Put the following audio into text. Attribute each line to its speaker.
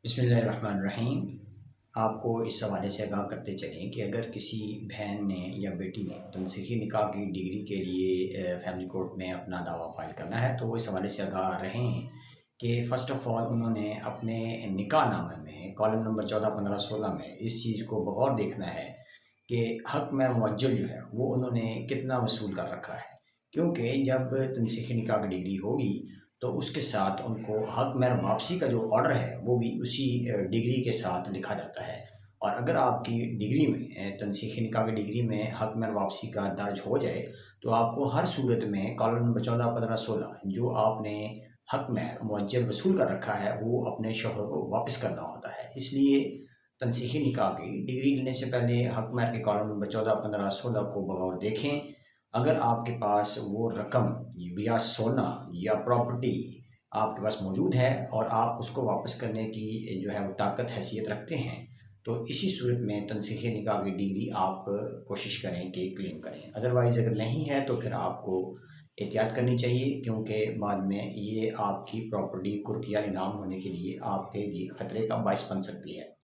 Speaker 1: बिस्मिल्लाहिर्रहमानिर्रहीम। आपको इस हवाले से आगाह करते चलें कि अगर किसी बहन ने या बेटी ने तनसीही निकाह की डिग्री के लिए फैमिली कोर्ट में अपना दावा फ़ाइल करना है, तो वो इस हवाले से आगाह रहें कि फ़र्स्ट ऑफ़ ऑल उन्होंने अपने निकाहनामे में कॉलम नंबर 14, 15, 16 में इस चीज़ को बगौर देखना है कि हक़ महर मुअज्जल जो है वो उन्होंने कितना वसूल कर रखा है। क्योंकि जब तनसीही निकाह की डिग्री होगी तो उसके साथ उनको हक़ महर वापसी का जो ऑर्डर है वो भी उसी डिग्री के साथ लिखा जाता है। और अगर आपकी डिग्री में तनसीही निकाह की डिग्री में हक़ महर वापसी का दर्ज हो जाए तो आपको हर सूरत में कॉलम नंबर 14, 15, 16 जो आपने हक़ महर मुअज्जल वसूल कर रखा है वो अपने शौहर को वापस करना होता है। इसलिए तनसीही निकाह की डिग्री लेने से पहले हक़ महर के कॉलम नंबर 14, 15, 16 को बगौर देखें। अगर आपके पास वो रकम या सोना या प्रॉपर्टी आपके पास मौजूद है और आप उसको वापस करने की जो है वो ताकत हैसियत रखते हैं, तो इसी सूरत में तनसीही निकाह की डिग्री आप कोशिश करें कि क्लेम करें। अदरवाइज़ अगर नहीं है तो फिर आपको एहतियात करनी चाहिए, क्योंकि बाद में ये आपकी प्रॉपर्टी कुर्क या नीलाम होने के लिए आपके लिए ख़तरे का बाइस बन सकती है।